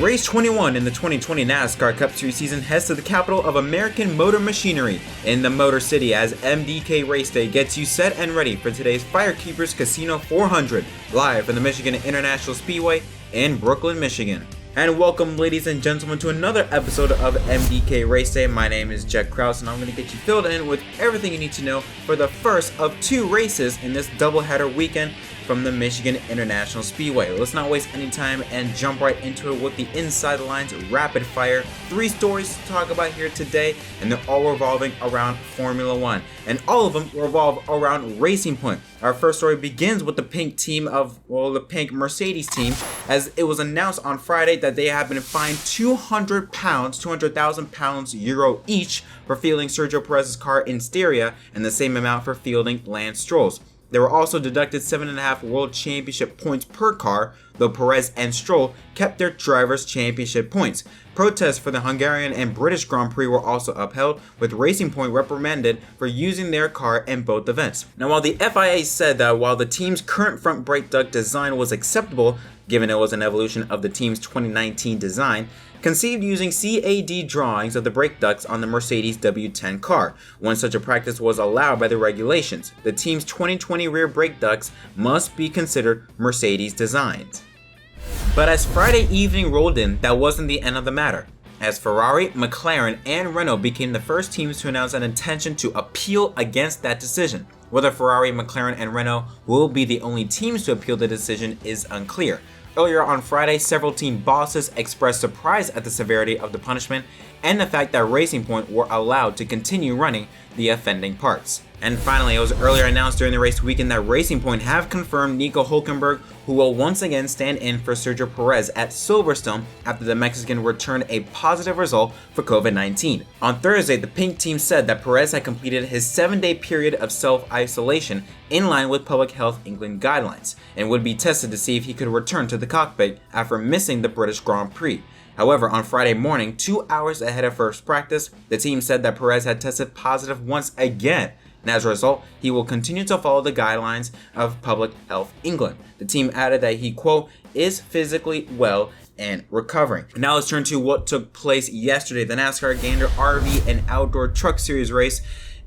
Race 21 in the 2020 NASCAR Cup Series season heads to the capital of American motor machinery in the Motor City as MDK RaceDay gets you set and ready for today's FireKeepers Casino 400, live from the Michigan International Speedway in Brooklyn, Michigan. And welcome, ladies and gentlemen, to another episode of MDK RaceDay. My name is Jet Krause, and I'm going to get you filled in with everything you need to know for the first of two races in this doubleheader weekend from the Michigan International Speedway. Let's not waste any time and jump right into it with the Inside the Lines rapid fire. 3 stories to talk about here today, and they're all revolving around Formula One. And all of them revolve around Racing Point. Our first story begins with the pink team the pink Mercedes team, as it was announced on Friday that they have been fined €200,000 euro each for fielding Sergio Perez's car in Styria, and the same amount for fielding Lance Stroll's. They were also deducted 7.5 World Championship points per car, though Perez and Stroll kept their Drivers' Championship points. Protests for the Hungarian and British Grand Prix were also upheld, with Racing Point reprimanded for using their car in both events. Now, while the FIA said that while the team's current front brake duct design was acceptable, given it was an evolution of the team's 2019 design, conceived using CAD drawings of the brake ducts on the Mercedes W10 car, when such a practice was allowed by the regulations. The team's 2020 rear brake ducts must be considered Mercedes designs. But as Friday evening rolled in, that wasn't the end of the matter, as Ferrari, McLaren, and Renault became the first teams to announce an intention to appeal against that decision. Whether Ferrari, McLaren, and Renault will be the only teams to appeal the decision is unclear. Earlier on Friday, several team bosses expressed surprise at the severity of the punishment and the fact that Racing Point were allowed to continue running the offending parts. And finally, it was earlier announced during the race weekend that Racing Point have confirmed Nico Hülkenberg, who will once again stand in for Sergio Perez at Silverstone after the Mexican returned a positive result for COVID-19. On Thursday, the pink team said that Perez had completed his 7-day period of self-isolation in line with Public Health England guidelines and would be tested to see if he could return to the cockpit after missing the British Grand Prix. However, on Friday morning, 2 hours ahead of first practice, the team said that Perez had tested positive once again, and as a result, he will continue to follow the guidelines of Public Health England. The team added that he, quote, is physically well and recovering. Now let's turn to what took place yesterday, the NASCAR Gander RV and Outdoor Truck Series race.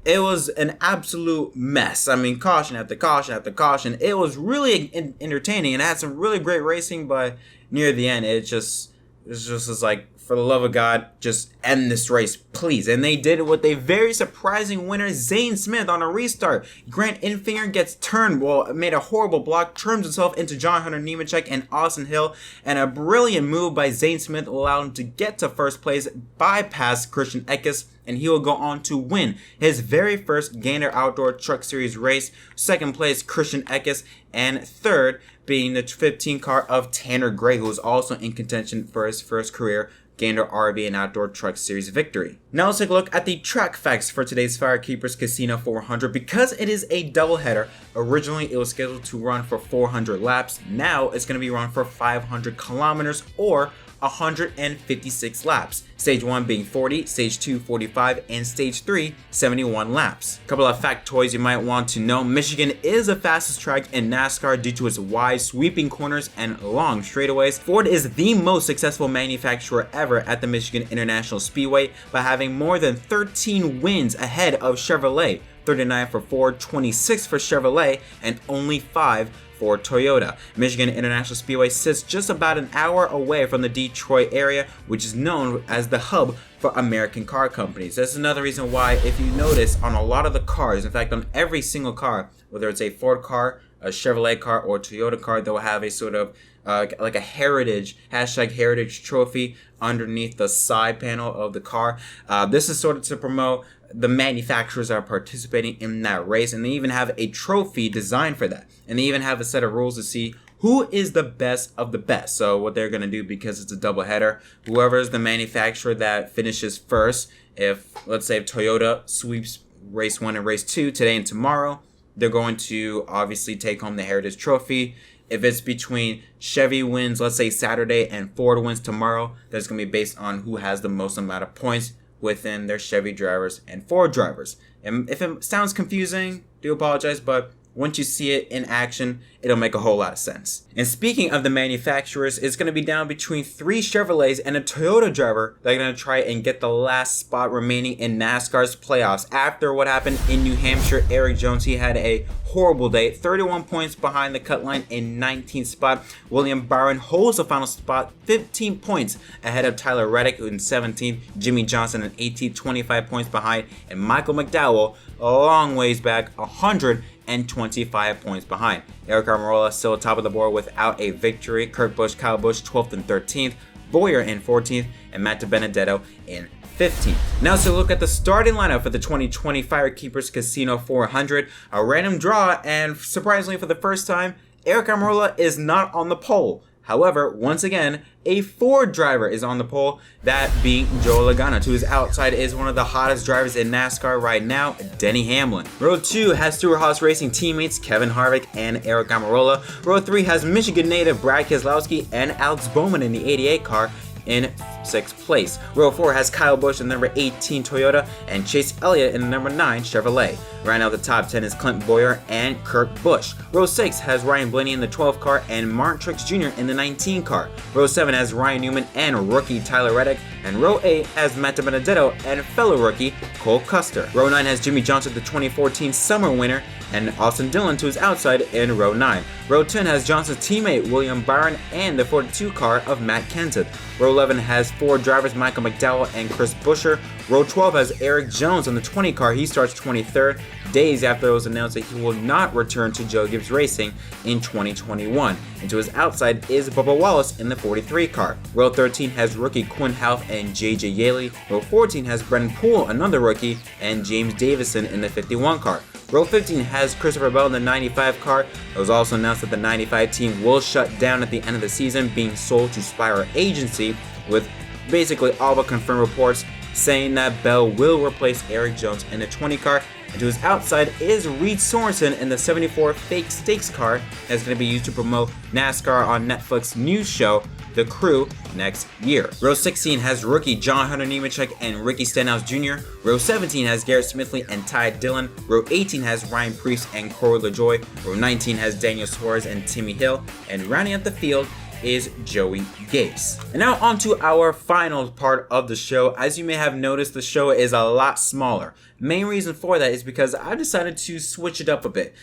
It was an absolute mess. I mean, caution after caution after caution. It was really entertaining and had some really great racing, but near the end, it just was like, for the love of God, just end this race, please. And they did it with a very surprising winner, Zane Smith, on a restart. Grant Enfinger gets turned, made a horrible block, turns himself into John Hunter Nemechek and Austin Hill, and a brilliant move by Zane Smith allowed him to get to first place, bypass Christian Eckes, and he will go on to win his very first Gander Outdoor Truck Series race. Second place, Christian Eckes, and third being the 15 car of Tanner Gray, who was also in contention for his first career Gander RV and Outdoor Truck Series victory. Now let's take a look at the track facts for today's FireKeepers Casino 400. Because it is a doubleheader, originally it was scheduled to run for 400 laps. Now it's going to be run for 500 kilometers or 156 laps. Stage 1 being 40, Stage 2 45, and Stage 3 71 laps. A couple of factoids you might want to know. Michigan is the fastest track in NASCAR due to its wide sweeping corners and long straightaways. Ford is the most successful manufacturer ever at the Michigan International Speedway by having more than 13 wins ahead of Chevrolet. 39 for Ford, 26 for Chevrolet, and only 5 for Toyota. Michigan International Speedway sits just about an hour away from the Detroit area, which is known as the hub for American car companies. That's another reason why, if you notice, on a lot of the cars, in fact on every single car, whether it's a Ford car, a Chevrolet car, or a Toyota car, they'll have a sort of like a heritage, #heritage trophy underneath the side panel of the car. This is sort of to promote the manufacturers that are participating in that race, and they even have a trophy designed for that. And they even have a set of rules to see who is the best of the best. So what they're going to do, because it's a doubleheader, whoever is the manufacturer that finishes first, if let's say if Toyota sweeps race 1 and race 2 today and tomorrow, they're going to obviously take home the Heritage Trophy. If it's between Chevy wins, let's say Saturday, and Ford wins tomorrow, that's going to be based on who has the most amount of points within their Chevy drivers and Ford drivers. And if it sounds confusing, do apologize, but once you see it in action, it'll make a whole lot of sense. And speaking of the manufacturers, it's going to be down between 3 Chevrolets and a Toyota driver that are going to try and get the last spot remaining in NASCAR's playoffs. After what happened in New Hampshire, Erik Jones, he had a horrible day, 31 points behind the cut line in 19th spot. William Byron holds the final spot, 15 points ahead of Tyler Reddick in 17th, Jimmy Johnson in 18th, 25 points behind, and Michael McDowell a long ways back, 125 points behind. Aric Almirola still top of the board without a victory. Kurt Busch, Kyle Busch 12th and 13th, Bowyer in 14th, and Matt DiBenedetto in 15th. Now to look at the starting lineup for the 2020 FireKeepers Casino 400, a random draw, and surprisingly for the first time, Aric Almirola is not on the pole. However, once again, a Ford driver is on the pole, that being Joe Logano. To his outside is one of the hottest drivers in NASCAR right now, Denny Hamlin. Row 2 has Stewart-Haas Racing teammates Kevin Harvick and Aric Almirola. Row 3 has Michigan native Brad Keselowski and Alex Bowman in the 88 car in 6th place. Row 4 has Kyle Busch in the number 18 Toyota and Chase Elliott in the number 9 Chevrolet. Rounding out the top 10 is Clint Bowyer and Kurt Busch. Row 6 has Ryan Blaney in the 12 car and Martin Truex Jr. in the 19 car. Row 7 has Ryan Newman and rookie Tyler Reddick. And Row 8 has Matt DiBenedetto and fellow rookie Cole Custer. Row 9 has Jimmy Johnson, the 2014 summer winner, and Austin Dillon to his outside in Row 9. Row 10 has Johnson's teammate William Byron and the 42 car of Matt Kenseth. Row 11 has Ford drivers Michael McDowell and Chris Buescher. Row 12 has Erik Jones on the 20 car. He starts 23rd, days after it was announced that he will not return to Joe Gibbs Racing in 2021. And to his outside is Bubba Wallace in the 43 car. Row 13 has rookie Quinn Houff and JJ Yeley. Row 14 has Brendan Poole, another rookie, and James Davison in the 51 car. Row 15 has Christopher Bell in the 95 car. It was also announced that the 95 team will shut down at the end of the season, being sold to Spire Agency, with basically all but confirmed reports saying that Bell will replace Erik Jones in the 20 car. And to his outside is Reed Sorensen in the 74 Fake Stakes car that's going to be used to promote NASCAR on Netflix news show The Crew next year. Row 16 has rookie John Hunter Nemechek and Ricky Stenhouse Jr. Row 17 has Garrett Smithley and Ty Dillon. Row 18 has Ryan Preece and Corey LaJoie. Row 19 has Daniel Suarez and Timmy Hill. And rounding out the field is Joey Gase. And now on to our final part of the show. As you may have noticed, the show is a lot smaller. Main reason for that is because I decided to switch it up a bit.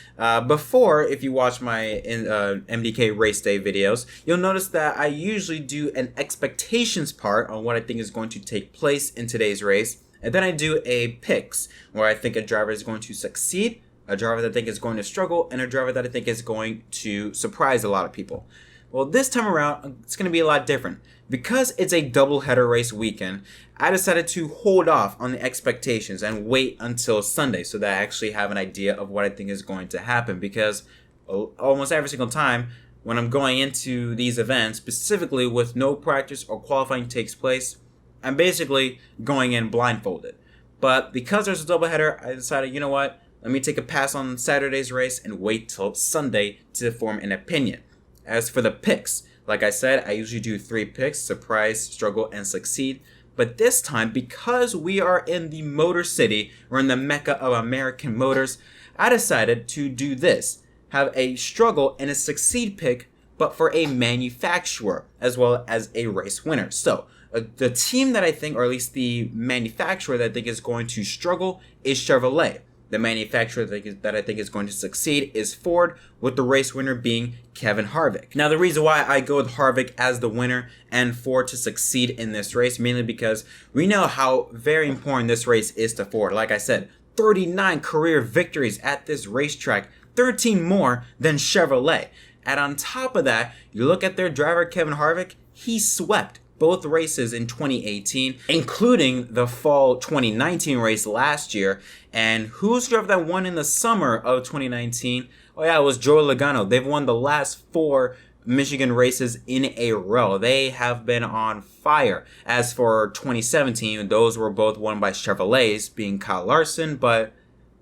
Before, if you watch my MDK race day videos, you'll notice that I usually do an expectations part on what I think is going to take place in today's race. And then I do a picks, where I think a driver is going to succeed, a driver that I think is going to struggle, and a driver that I think is going to surprise a lot of people. Well, this time around, it's going to be a lot different. Because it's a doubleheader race weekend, I decided to hold off on the expectations and wait until Sunday so that I actually have an idea of what I think is going to happen. Because almost every single time when I'm going into these events, specifically with no practice or qualifying takes place, I'm basically going in blindfolded. But because there's a doubleheader, I decided, you know what, let me take a pass on Saturday's race and wait till Sunday to form an opinion. As for the picks, like I said, I usually do 3 picks: surprise, struggle, and succeed. But this time, because we are in the Motor City, we're in the Mecca of American motors, I decided to do this. Have a struggle and a succeed pick, but for a manufacturer, as well as a race winner. So, the team that I think, or at least the manufacturer that I think is going to struggle, is Chevrolet. The manufacturer that I think is going to succeed is Ford, with the race winner being Kevin Harvick. Now, the reason why I go with Harvick as the winner and Ford to succeed in this race, mainly because we know how very important this race is to Ford. Like I said, 39 career victories at this racetrack, 13 more than Chevrolet. And on top of that, you look at their driver, Kevin Harvick, he swept both races in 2018, including the fall 2019 race last year. And who's the driver that won in the summer of 2019? Oh yeah, it was Joey Logano. They've won the last 4 Michigan races in a row. They have been on fire. As for 2017, those were both won by Chevrolets, being Kyle Larson, but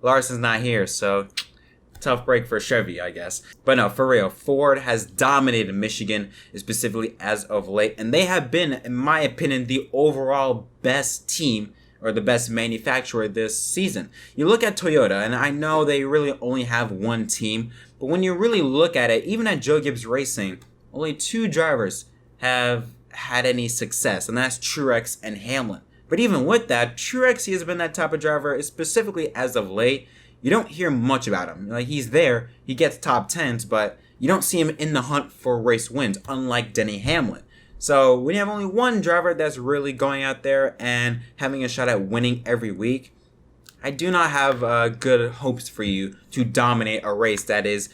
Larson's not here, so tough break for Chevy, I guess. But no, for real, Ford has dominated Michigan, specifically as of late, and they have been, in my opinion, the overall best team, or the best manufacturer this season. You look at Toyota, and I know they really only have one team, but when you really look at it, even at Joe Gibbs Racing, only 2 drivers have had any success, and that's Truex and Hamlin. But even with that, Truex, he has been that type of driver, specifically as of late. You don't hear much about him. Like, he's there, he gets top 10s, but you don't see him in the hunt for race wins, unlike Denny Hamlin. So when you have only one driver that's really going out there and having a shot at winning every week, I do not have good hopes for you to dominate a race that is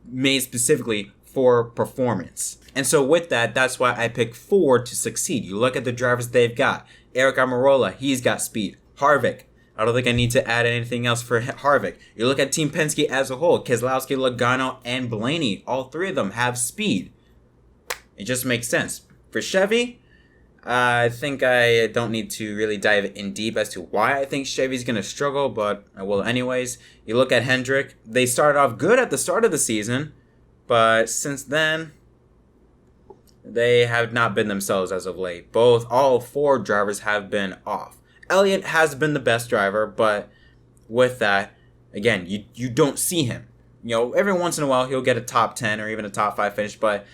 made specifically for performance. And so with that, that's why I picked Ford to succeed. You look at the drivers they've got. Eric Almirola, he's got speed. Harvick, I don't think I need to add anything else for Harvick. You look at Team Penske as a whole. Keselowski, Logano, and Blaney, all 3 of them have speed. It just makes sense. For Chevy, I think I don't need to really dive in deep as to why I think Chevy's going to struggle, but I will anyways. You look at Hendrick. They started off good at the start of the season, but since then, they have not been themselves as of late. All 4 drivers have been off. Elliott has been the best driver, but with that, again, you don't see him. You know, every once in a while he'll get a top 10 or even a top 5 finish, but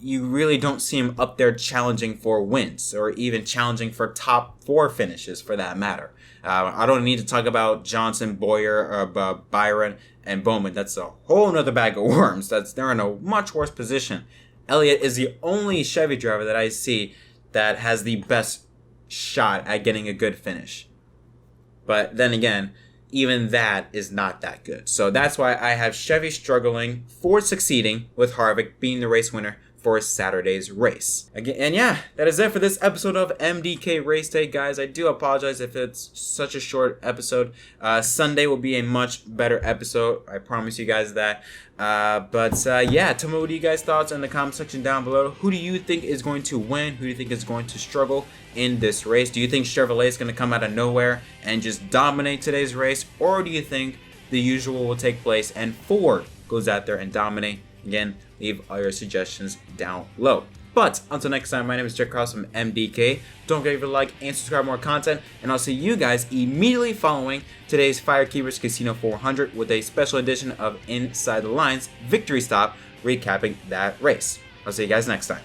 you really don't see him up there challenging for wins or even challenging for top 4 finishes for that matter. I don't need to talk about Johnson, Boyer, Byron, and Bowman. That's a whole nother bag of worms. They're in a much worse position. Elliott is the only Chevy driver that I see that has the best shot at getting a good finish. But then again, even that is not that good. So that's why I have Chevy struggling, Ford succeeding, with Harvick being the race winner for Saturday's race. Again, and yeah, that is it for this episode of MDK Race Day, guys. I do apologize if it's such a short episode. Sunday will be a much better episode. I promise you guys that. Yeah, tell me what you guys thoughts in the comment section down below. Who do you think is going to win? Who do you think is going to struggle in this race? Do you think Chevrolet is going to come out of nowhere and just dominate today's race? Or do you think the usual will take place and Ford goes out there and dominate? Again, leave all your suggestions down below. But until next time, my name is Jett Cross from MDK. Don't forget to like and subscribe for more content, and I'll see you guys immediately following today's FireKeepers Casino 400 with a special edition of Inside the Lines Victory Stop, recapping that race. I'll see you guys next time.